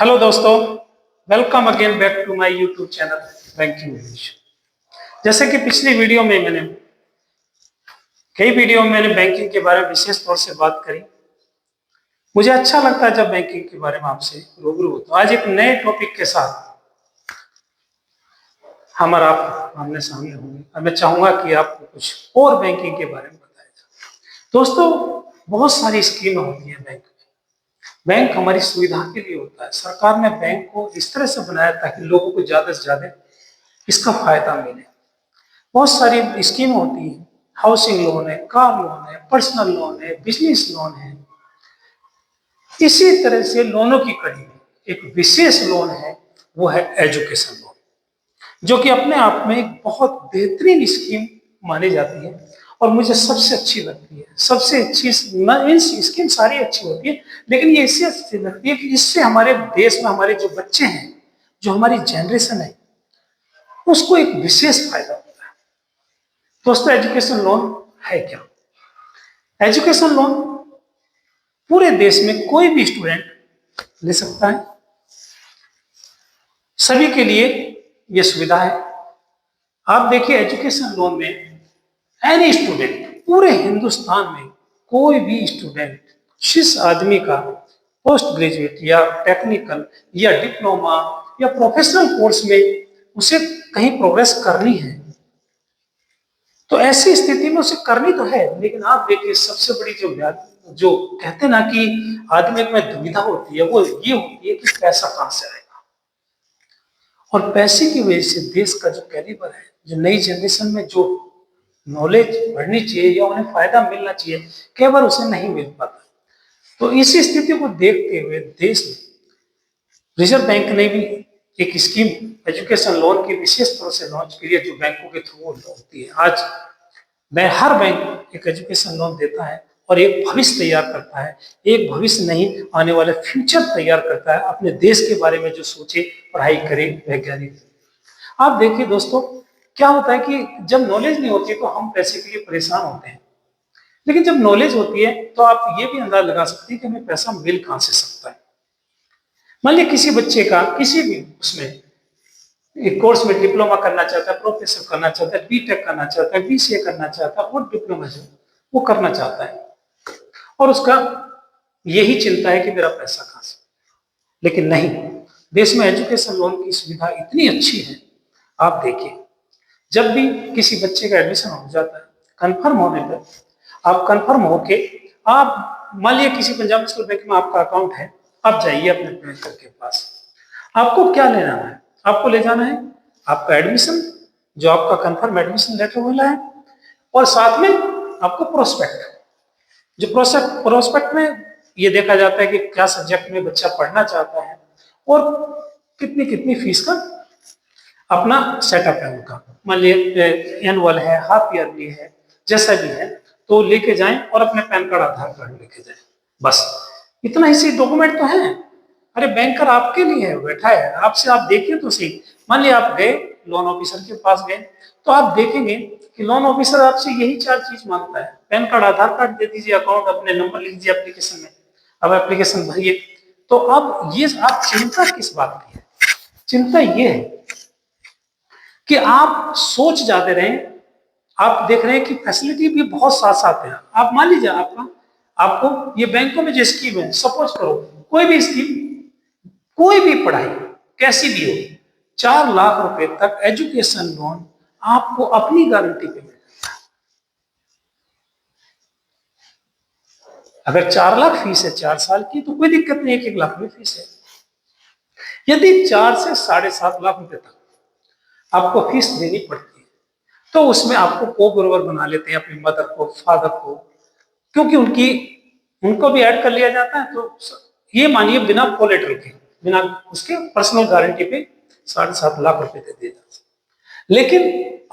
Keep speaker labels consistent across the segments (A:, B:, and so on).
A: Hello दोस्तों, welcome again back to my YouTube channel banking English. जैसे कि पिछली वीडियो में मैंने बैंकिंग के बारे में विशेष तौर से बात करी। मुझे अच्छा लगता है जब बैंकिंग के बारे में आपसे रूबरू होता हूं। आज एक नए टॉपिक के साथ हम और आप आमने सामने होंगे और मैं चाहूंगा कि आपको कुछ और बैंकिंग के बारे में बताया जाए। दोस्तों, बहुत सारी स्कीमें होती हैं बैंक में। बैंक हमारी सुविधा के लिए होता है। सरकार ने बैंक को इस तरह से बनाया ताकि लोगों को ज्यादा से ज्यादा इसका फायदा मिले। बहुत सारी स्कीम होती है, हाउसिंग लोन है, कार लोन है, पर्सनल लोन है, बिजनेस लोन है। इसी तरह से लोनों की कड़ी में एक विशेष लोन है, वो है एजुकेशन लोन, जो कि अपने आप में एक बहुत बेहतरीन स्कीम मानी जाती है और मुझे सबसे अच्छी लगती है। सबसे अच्छी स्कीम सारी अच्छी होती है, लेकिन ये इससे अच्छी लगती है कि इससे हमारे देश में हमारे जो बच्चे हैं, जो हमारी जनरेशन है, उसको एक विशेष फायदा होता है। दोस्तों, एजुकेशन लोन है क्या? एजुकेशन लोन पूरे देश में कोई भी स्टूडेंट ले सकता है। सभी के लिए यह सुविधा है। आप देखिए, एजुकेशन लोन में एनी स्टूडेंट, पूरे हिंदुस्तान में कोई भी स्टूडेंट, जिस आदमी का पोस्ट ग्रेजुएट या टेक्निकल या डिप्लोमा या प्रोफेशनल कोर्स में उसे कहीं प्रोग्रेस करनी है, तो ऐसी स्थिति में उसे करनी तो है, लेकिन आप देखिए सबसे बड़ी जो कहते हैं ना कि आदमी में दुविधा होती है, वो ये होती है कि पैसा कहां से आएगा। और पैसे की वजह से देश का जो कैलिबर है, जो नई जनरेशन में जो नॉलेज बढ़नी चाहिए या उन्हें फायदा मिलना चाहिए, कई बार उसे नहीं मिल पाता। तो इसी स्थिति को देखते हुए देश में रिजर्व बैंक ने भी एक स्कीम एजुकेशन लोन की विशेष तौर से लॉन्च की है, जो बैंकों के थ्रू होती है। आज हर बैंक एक एजुकेशन लोन देता है और एक भविष्य तैयार करता है। एक भविष्य नहीं, आने वाले फ्यूचर तैयार करता है। अपने देश के बारे में जो सोचे, पढ़ाई करे वैज्ञानिक। आप देखिए दोस्तों, क्या होता है कि जब नॉलेज नहीं होती तो हम पैसे के लिए परेशान होते हैं, लेकिन जब नॉलेज होती है तो आप ये भी अंदाजा लगा सकते हैं कि हमें पैसा मिल कहां से सकता है। मान लिए किसी बच्चे का किसी भी उसमें एक कोर्स में डिप्लोमा करना चाहता है, प्रोफेसर करना चाहता है, बीटेक करना चाहता है, बीसीए करना चाहता है और डिप्लोमा जो वो करना चाहता है, और उसका यही चिंता है कि मेरा पैसा कहां से। लेकिन नहीं, देश में एजुकेशन लोन की सुविधा इतनी अच्छी है। आप देखिए, जब भी किसी बच्चे का एडमिशन हो जाता है, कंफर्म होने पर आप कंफर्म होके आप मान लिया किसी पंजाब नेशनल बैंक में आपका अकाउंट है, आप जाइए अपने बैंकर के पास। आपको क्या लेना है? आपको ले जाना है आपका एडमिशन, जो आपका कंफर्म एडमिशन लेटर मिला है, और साथ में आपको प्रोस्पेक्ट, जो प्रोस्पेक्ट में ये देखा जाता है कि क्या सब्जेक्ट में बच्चा पढ़ना चाहता है और कितनी कितनी फीस का अपना सेटअप है उनका। मान लीजिए एनुअल है, हाफ ईयरली है, जैसा भी है, तो लेके जाएं और अपने पैन कार्ड, आधार कार्ड लेके जाएं। बस इतना ही सी डॉक्यूमेंट तो है। अरे बैंकर आपके लिए है, बैठा है आपसे, आप देखिए तो सही। मान लिया आप गए लोन ऑफिसर के पास गए, तो आप देखेंगे कि लोन ऑफिसर आपसे यही चार चीज मांगता है। पैन कार्ड, आधार कार्ड दे दीजिए, अकाउंट अपने नंबर लिख दीजिए एप्लीकेशन में, अब एप्लीकेशन भरिए। तो अब ये आप चिंता किस बात की है? चिंता ये है कि आप सोच जाते रहे। आप देख रहे हैं कि फैसिलिटी भी बहुत साथ साथ है। आप मान लीजिए आपको ये बैंकों में जो स्कीम है, सपोज करो कोई भी स्कीम, कोई भी पढ़ाई कैसी भी हो, 4 लाख रुपए तक एजुकेशन लोन आपको अपनी गारंटी पे मिल जाता है। अगर 4 लाख फीस है 4 साल की, तो कोई दिक्कत नहीं, 1-1 लाख रुपए फीस है। यदि 4 से 7.5 लाख रुपए तक आपको फीस देनी पड़ती है, तो उसमें आपको को बरोबर बना लेते हैं, अपनी मदर को, फादर को, क्योंकि उनको भी ऐड कर लिया जाता है। तो ये मानिए बिना कोलेटरल के, बिना उसके पर्सनल गारंटी पे 7.5 लाख रुपए दे दिए जाते हैं। लेकिन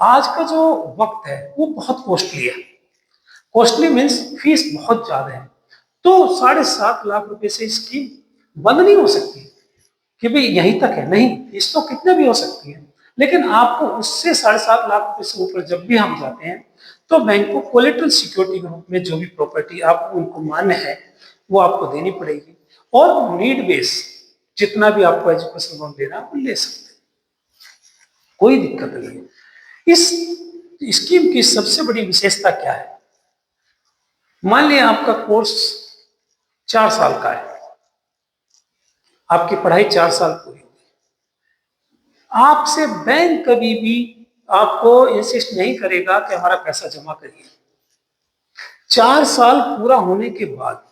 A: आज का जो वक्त है वो बहुत कॉस्टली है। कॉस्टली मीन्स फीस बहुत ज्यादा है। तो 7.5 लाख रुपए से स्कीम बंद नहीं हो सकती कि भाई यहीं तक है, नहीं, फीस तो कितने भी हो सकती है, लेकिन आपको उससे 7.5 लाख रुपए से ऊपर जब भी हम जाते हैं, तो बैंक को कोलेटरल सिक्योरिटी के रूप में जो भी प्रॉपर्टी आपको उनको मान्य है, वो आपको देनी पड़ेगी। और नीड बेस, जितना भी आपको एजुकेशन लोन लेना है वो ले सकते हैं, कोई दिक्कत नहीं है। इस स्कीम की सबसे बड़ी विशेषता क्या है? मान लिया आपका कोर्स 4 साल का है, आपकी पढ़ाई 4 साल पूरी होगी, आपसे बैंक कभी भी आपको इंसिस्ट नहीं करेगा कि हमारा पैसा जमा करिए। 4 साल पूरा होने के बाद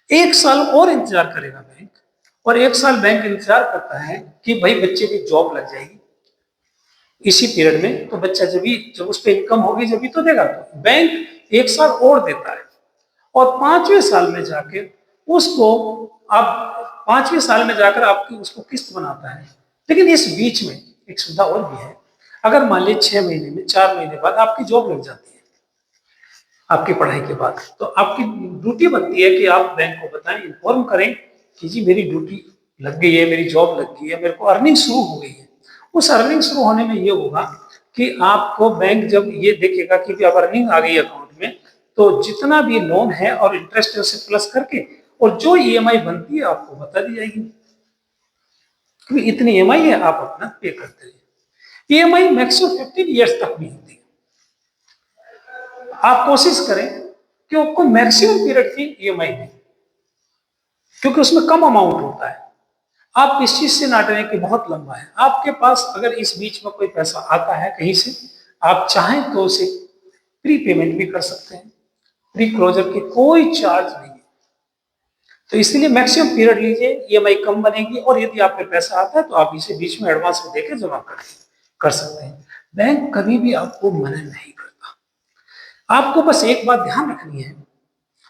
A: 1 साल और इंतजार करेगा बैंक, और 1 साल बैंक इंतजार करता है कि भाई बच्चे की जॉब लग जाएगी इसी पीरियड में, तो बच्चा जब उस पर इनकम होगी जब तो देगा, तो बैंक 1 साल और देता है। और 5वें साल में जाकर उसको आप 5वें साल में जाकर आपकी उसको किस्त बनाता है। लेकिन इस बीच में एक सुविधा और भी है, अगर मान लीजिए 6 महीने में 4 महीने बाद आपकी जॉब लग जाती है आपकी पढ़ाई के बाद, तो आपकी ड्यूटी बनती है कि आप बैंक को बताएं, इन्फॉर्म करें कि जी मेरी ड्यूटी लग गई है, मेरी जॉब लग गई है, मेरे को अर्निंग शुरू हो गई है। उस अर्निंग शुरू होने में ये होगा कि आपको बैंक जब ये देखेगा कि अब अर्निंग आ गई अकाउंट में, तो जितना भी लोन है और इंटरेस्ट है उसे प्लस करके और जो ईएमआई बनती है आपको बता दी जाएगी, क्योंकि इतनी ईएमआई है आप अपना पे करते रहिए। ईएमआई मैक्सिमम 15 ईयर्स तक भी होती है। आप कोशिश करें कि आपको मैक्सिमम पीरियड की ईएमआई दें, क्योंकि उसमें कम अमाउंट होता है। आप इस चीज से ना डरें कि बहुत लंबा है, आपके पास अगर इस बीच में कोई पैसा आता है कहीं से, आप चाहें तो उसे प्री पेमेंट भी कर सकते हैं, प्री क्लोजर की कोई चार्ज नहीं है। तो इसलिए मैक्सिमम पीरियड लीजिए, ईएमआई कम बनेगी, और यदि आप पे पैसा आता है तो आप इसे बीच में एडवांस में देकर जमा कर सकते हैं। बैंक कभी भी आपको मना नहीं करता। आपको बस एक बात ध्यान रखनी है,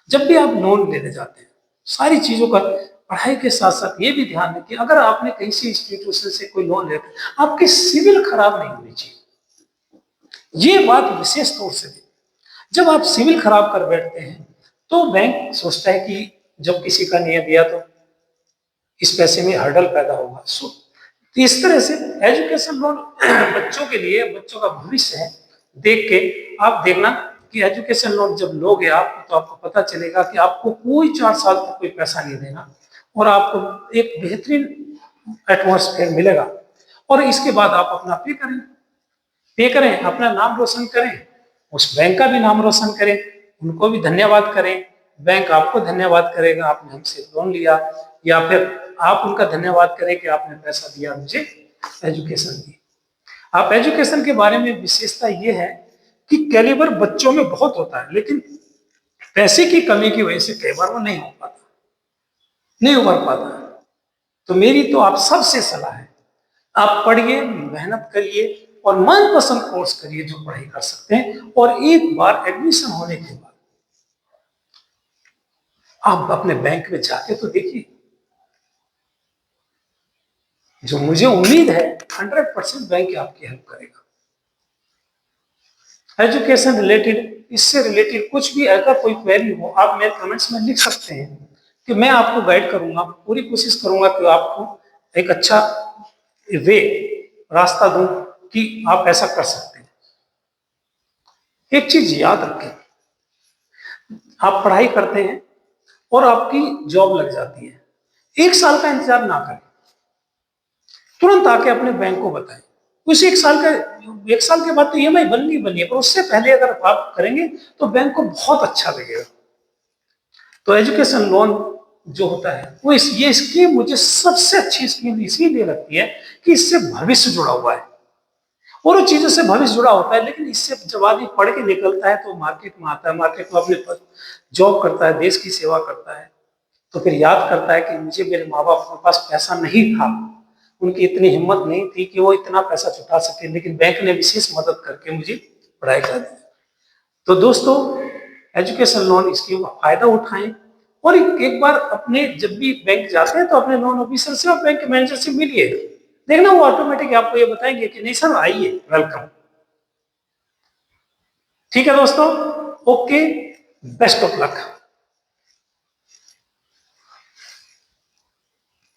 A: जब भी आप लोन लेने जाते हैं सारी चीजों का पढ़ाई के साथ साथ ये भी ध्यान रखिए, अगर आपने कहीं से इंस्टीट्यूशन से कोई लोन लेते हैं, आपकी सिविल खराब नहीं होनी चाहिए। ये बात विशेष तौर से दें। जब आप सिविल खराब कर बैठते हैं तो बैंक सोचता है कि जब किसी का नहीं दिया तो इस पैसे में हर्डल पैदा होगा। तो इस तरह से एजुकेशन लोन बच्चों के लिए, बच्चों का भविष्य है, देख के आप देखना कि एजुकेशन लोन जब लोगे आप तो आपको पता चलेगा कि आपको कोई 4 साल तक कोई पैसा नहीं देना, और आपको एक बेहतरीन एटमॉस्फेयर मिलेगा। और इसके बाद आप अपना पे करें, अपना नाम रोशन करें, उस बैंक का भी नाम रोशन करें, उनको भी धन्यवाद करें, बैंक आपको धन्यवाद करेगा आपने हमसे लोन लिया, या फिर आप उनका धन्यवाद करें कि आपने पैसा दिया मुझे एजुकेशन दी। आप एजुकेशन के बारे में विशेषता ये है कि कैलिबर बच्चों में बहुत होता है, लेकिन पैसे की कमी की वजह से कई बार वो नहीं उभर पाता। तो मेरी तो आप सबसे सलाह है, आप पढ़िए, मेहनत करिए और मनपसंद कोर्स करिए जो पढ़ाई कर सकते हैं, और एक बार एडमिशन होने के बाद आप अपने बैंक में जाके तो देखिए। जो मुझे उम्मीद है 100% बैंक आपकी हेल्प करेगा। एजुकेशन रिलेटेड, इससे रिलेटेड कुछ भी अगर कोई क्वेरी हो आप मेरे कमेंट्स में लिख सकते हैं, कि मैं आपको गाइड करूंगा, पूरी कोशिश करूंगा कि आपको एक अच्छा वे रास्ता दूं कि आप ऐसा कर सकते हैं। एक चीज याद रखें, आप पढ़ाई करते हैं और आपकी जॉब लग जाती है, 1 साल का इंतजार ना करें, तुरंत आके अपने बैंक को बताएं। उस 1 साल के बाद तो ईएमआई बननी बनी है, पर उससे पहले अगर आप करेंगे तो बैंक को बहुत अच्छा लगेगा। तो एजुकेशन लोन जो होता है वो ये स्कीम मुझे सबसे अच्छी स्कीम इसीलिए लगती है कि इससे भविष्य जुड़ा हुआ है, और चीजों से भविष्य जुड़ा होता है। लेकिन इससे जब आदमी पढ़ के निकलता है तो मार्केट में आता है, मार्केट में अपने जॉब करता है, देश की सेवा करता है, तो फिर याद करता है कि मुझे मेरे माँ बाप के पास पैसा नहीं था, उनकी इतनी हिम्मत नहीं थी कि वो इतना पैसा छुटा सके, लेकिन बैंक ने विशेष मदद करके मुझे पढ़ाई कर दी। तो दोस्तों, एजुकेशन लोन इसकी फायदा उठाएं, और एक बार अपने जब भी बैंक जाते हैं तो अपने लोन ऑफिसर से और बैंक के मैनेजर से मिलिए, देखना वो ऑटोमेटिक आपको ये बताएंगे कि नहीं सर आइए, वेलकम। ठीक है दोस्तों, ओके, बेस्ट ऑफ लक।